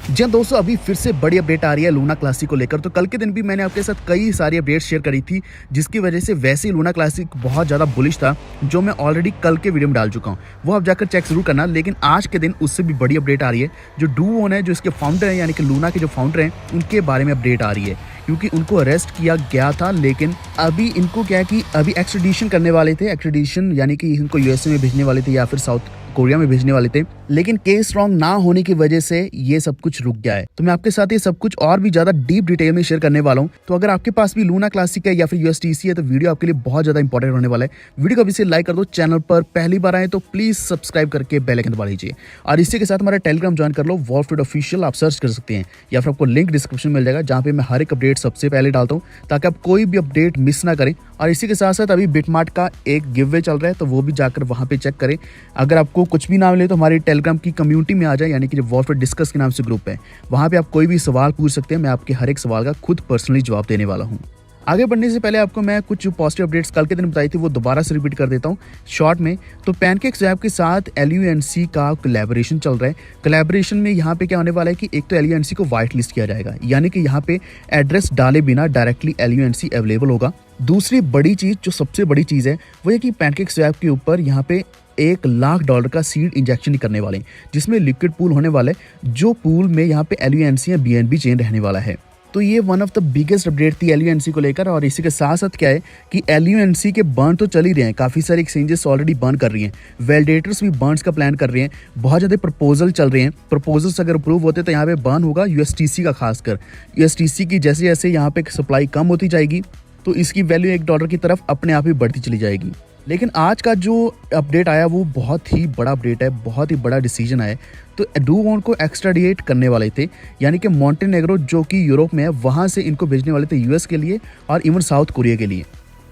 जी हाँ दोस्तों, अभी फिर से बड़ी अपडेट आ रही है लूना क्लासिक को लेकर। तो कल के दिन भी मैंने आपके साथ कई सारी अपडेट्स शेयर करी थी, जिसकी वजह से वैसे ही लूना क्लासिक बहुत ज़्यादा बुलिश था, जो मैं ऑलरेडी कल के वीडियो में डाल चुका हूँ। वो आप जाकर चेक जरूर करना। लेकिन आज के दिन उससे भी बड़ी अपडेट आ रही है। जो डूवोन है, जो इसके फाउंडर हैं, यानी कि लूना के जो फाउंडर हैं, उनके बारे में अपडेट आ रही है, क्योंकि उनको अरेस्ट किया गया था। लेकिन अभी इनको क्या है कि अभी एक्सट्रेडिशन करने वाले थे। एक्सट्रेडिशन यानी कि इनको यूएसए में भेजने वाले थे या फिर साउथ कोरिया में भेजने वाले थे, लेकिन केस स्ट्रॉन्ग ना होने की वजह से ये सब कुछ रुक गया है। तो मैं आपके साथ ये सब कुछ और भी ज्यादा डीप डिटेल में शेयर करने वाला हूँ। तो अगर आपके पास भी लूना क्लासिक है या फिर यूएसटीसी है, तो वीडियो आपके लिए बहुत ज्यादा इंपॉर्टेंट होने वाला है। वीडियो को अभी से लाइक कर दो। चैनल पर पहली बार आए तो प्लीज सब्सक्राइब करके बेल आइकन दबा लीजिए। और इसी के साथ हमारा टेलीग्राम ज्वाइन कर लो, वॉल्फ ट्रेड ऑफिशियल आप सर्च कर सकते हैं, या फिर आपको लिंक डिस्क्रिप्शन मिल जाएगा, जहाँ पे मैं हर एक अपडेट सबसे पहले डालता हूँ, ताकि आप कोई भी अपडेट मिस ना करें। और इसी के साथ साथ अभी बिटमार्ट का एक गिव अवे चल रहा है, तो वो भी जाकर वहाँ पे चेक करें। अगर आपको कुछ भी ना मिले तो हमारी टेलीग्राम की कम्युनिटी में आ जाए, यानी कि जो वॉल्फ ट्रेड डिस्कस के नाम से ग्रुप है, वहाँ पे आप कोई भी सवाल पूछ सकते हैं। मैं आपके हर एक सवाल का खुद पर्सनली जवाब देने वाला हूँ। आगे बढ़ने से पहले आपको मैं कुछ पॉजिटिव अपडेट्स कल के दिन बताई थी, वो दोबारा से रिपीट कर देता हूँ शॉर्ट में। तो पैनकेक्सवैप के साथ LUNC का कोलैबोरेशन चल रहा है। कोलैबोरेशन में यहाँ पे क्या होने वाला है कि एक तो LUNC को व्हाइट लिस्ट किया जाएगा, यानी कि यहाँ पे एड्रेस डाले बिना डायरेक्टली LUNC अवेलेबल होगा। दूसरी बड़ी चीज़, जो सबसे बड़ी चीज़ है, वो है कि पैनकेक्सवैप के ऊपर यहाँ पे $1 लाख का सीड इंजेक्शन करने वाले हैं, जिसमें लिक्विड पूल होने वाला है, जो पूल में यहाँ पे LUNC या BNB चेन रहने वाला है। तो ये one of the biggest update थी LUNC को लेकर। और इसी के साथ साथ क्या है कि LUNC के बर्न तो चल ही रहे हैं, काफ़ी सारे एक्सचेंजेस ऑलरेडी बर्न कर रही हैं, वैलिडेटर्स भी बर्न्स का प्लान कर रहे हैं, बहुत ज़्यादा प्रपोजल चल रहे हैं। प्रपोजल्स अगर अप्रूव होते तो यहाँ पे बर्न होगा USTC का, खासकर USTC की जैसे जैसे यहाँ पे सप्लाई कम होती जाएगी, तो इसकी वैल्यू $1 की तरफ अपने आप ही बढ़ती चली जाएगी। लेकिन आज का जो अपडेट आया वो बहुत ही बड़ा अपडेट है, बहुत ही बड़ा डिसीजन आया। तो डूवोन को एक्स्ट्राडिएट करने वाले थे, यानी कि मॉन्टेनेग्रो जो कि यूरोप में है, वहाँ से इनको भेजने वाले थे US के लिए और इवन साउथ कोरिया के लिए।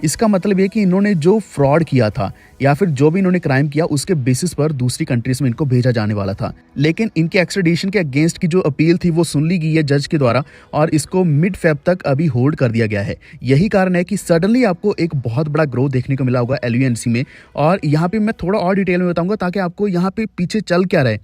इसका मतलब ये कि इन्होंने जो फ्रॉड किया था या फिर जो भी इन्होंने क्राइम किया, उसके बेसिस पर दूसरी कंट्रीज में इनको भेजा जाने वाला था। लेकिन इनके एक्स्ट्रेडिशन के अगेंस्ट की जो अपील थी वो सुन ली गई है जज के द्वारा, और इसको मिड फेब तक अभी होल्ड कर दिया गया है। यही कारण है कि सडनली आपको एक बहुत बड़ा ग्रोथ देखने को मिला होगा LUNC में। और यहाँ पे मैं थोड़ा और डिटेल में बताऊंगा, ताकि आपको यहाँ पे पीछे चल क्या रहा है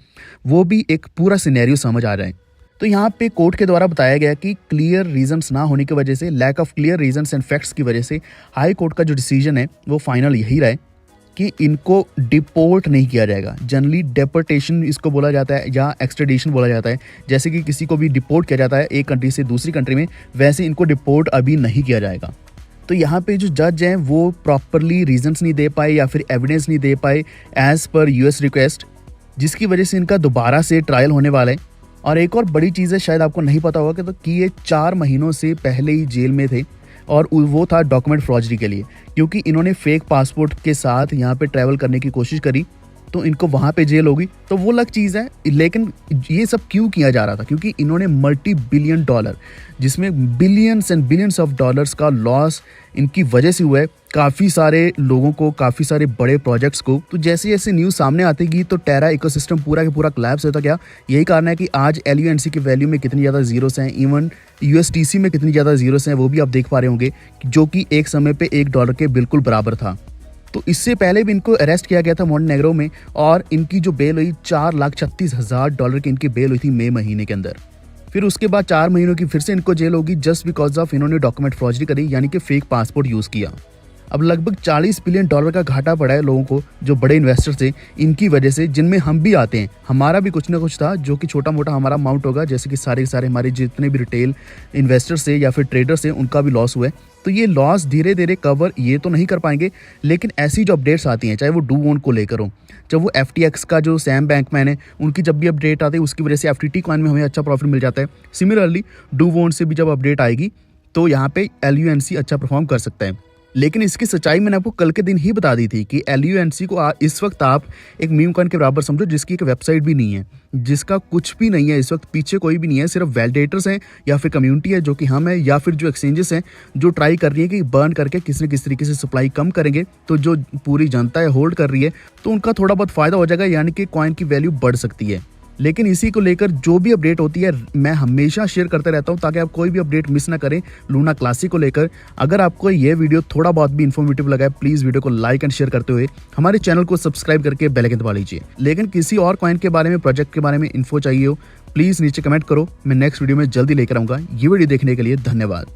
वो भी एक पूरा सिनेरियो समझ आ जाए। तो यहाँ पे कोर्ट के द्वारा बताया गया कि क्लियर रीजंस ना होने की वजह से, lack of clear reasons and facts की वजह से, हाई कोर्ट का जो डिसीजन है वो फाइनल यही रहा है कि इनको डिपोर्ट नहीं किया जाएगा। जनरली डेपोर्टेशन इसको बोला जाता है या एक्सट्रेडिशन बोला जाता है। जैसे कि किसी को भी डिपोर्ट किया जाता है एक कंट्री से दूसरी कंट्री में, वैसे इनको डिपोर्ट अभी नहीं किया जाएगा। तो यहाँ पे जो जज हैं वो प्रॉपरली रीजंस नहीं दे पाए या फिर एविडेंस नहीं दे पाए एज पर US रिक्वेस्ट, जिसकी वजह से इनका दोबारा से ट्रायल होने वाला है। और एक और बड़ी चीज़ है, शायद आपको नहीं पता होगा कि ये 4 महीनों से पहले ही जेल में थे, और वो था डॉक्यूमेंट फ्रॉडरी के लिए, क्योंकि इन्होंने फेक पासपोर्ट के साथ यहाँ पे ट्रैवल करने की कोशिश करी, तो इनको वहाँ पे जेल होगी। तो वो अलग चीज़ है। लेकिन ये सब क्यों किया जा रहा था? क्योंकि इन्होंने $multi-billion, जिसमें billions and billions of dollars का लॉस इनकी वजह से हुआ है, काफ़ी सारे लोगों को, काफ़ी सारे बड़े प्रोजेक्ट्स को। तो जैसे जैसे न्यूज़ सामने आती गई तो टेरा इकोसिस्टम पूरा का पूरा कोलैप्स होता गया। यही कारण है कि आज LUNC की वैल्यू में कितनी ज़्यादा जीरोस हैं, इवन USTC में कितनी ज़्यादा जीरोस हैं, वो भी आप देख पा रहे होंगे, जो कि एक समय पे $1 के बिल्कुल बराबर था। तो इससे पहले भी इनको अरेस्ट किया गया था मॉन्टेनेग्रो में, और इनकी जो बेल हुई $4,36,000 की इनकी बेल हुई थी मई महीने के अंदर। फिर उसके बाद 4 महीनों की फिर से इनको जेल होगी, जस्ट बिकॉज ऑफ इन्होंने डॉक्यूमेंट फ्रॉडरी करी, यानी कि फेक पासपोर्ट यूज़ किया। अब लगभग $40 बिलियन का घाटा पड़ा है लोगों को, जो बड़े इन्वेस्टर्स थे, इनकी वजह से, जिनमें हम भी आते हैं। हमारा भी कुछ ना कुछ था, जो कि छोटा मोटा हमारा अमाउंट होगा, जैसे कि सारे के सारे हमारे जितने भी रिटेल इन्वेस्टर्स थे या फिर ट्रेडर्स थे, उनका भी लॉस हुआ है। तो ये लॉस धीरे धीरे कवर ये तो नहीं कर पाएंगे, लेकिन ऐसी जो अपडेट्स आती हैं, चाहे वो डूवोन को लेकर हो, जब वो FTX का जो सैम बैंकमैन है, उनकी जब भी अपडेट आती है, उसकी वजह से FTT कॉइन में हमें अच्छा प्रॉफिट मिल जाता है। सिमिलरली डूवोन से भी जब अपडेट आएगी तो यहाँ पे LUNC अच्छा परफॉर्म कर सकता है। लेकिन इसकी सच्चाई मैंने आपको कल के दिन ही बता दी थी कि LUNC को इस वक्त आप एक मीम कॉइन के बराबर समझो, जिसकी एक वेबसाइट भी नहीं है, जिसका कुछ भी नहीं है इस वक्त, पीछे कोई भी नहीं है, सिर्फ वैलिडेटर्स हैं या फिर कम्युनिटी है जो कि हम है, या फिर जो एक्सचेंजेस हैं जो ट्राई कर रही है कि बर्न करके किसी न किसी तरीके से सप्लाई कम करेंगे। तो जो पूरी जनता है होल्ड कर रही है, तो उनका थोड़ा बहुत फायदा हो जाएगा, यानी कि कॉइन की वैल्यू बढ़ सकती है। लेकिन इसी को लेकर जो भी अपडेट होती है मैं हमेशा शेयर करते रहता हूं, ताकि आप कोई भी अपडेट मिस ना करें लूना क्लासिक को लेकर। अगर आपको ये वीडियो थोड़ा बहुत भी इन्फॉर्मेटिव लगा है, प्लीज वीडियो को लाइक एंड शेयर करते हुए हमारे चैनल को सब्सक्राइब करके बेल आइकन दबा लीजिए। लेकिन किसी और कॉइन के बारे में, प्रोजेक्ट के बारे में इन्फो चाहिए हो, प्लीज़ नीचे कमेंट करो, मैं नेक्स्ट वीडियो में जल्दी लेकर आऊँगा। ये वीडियो देखने के लिए धन्यवाद।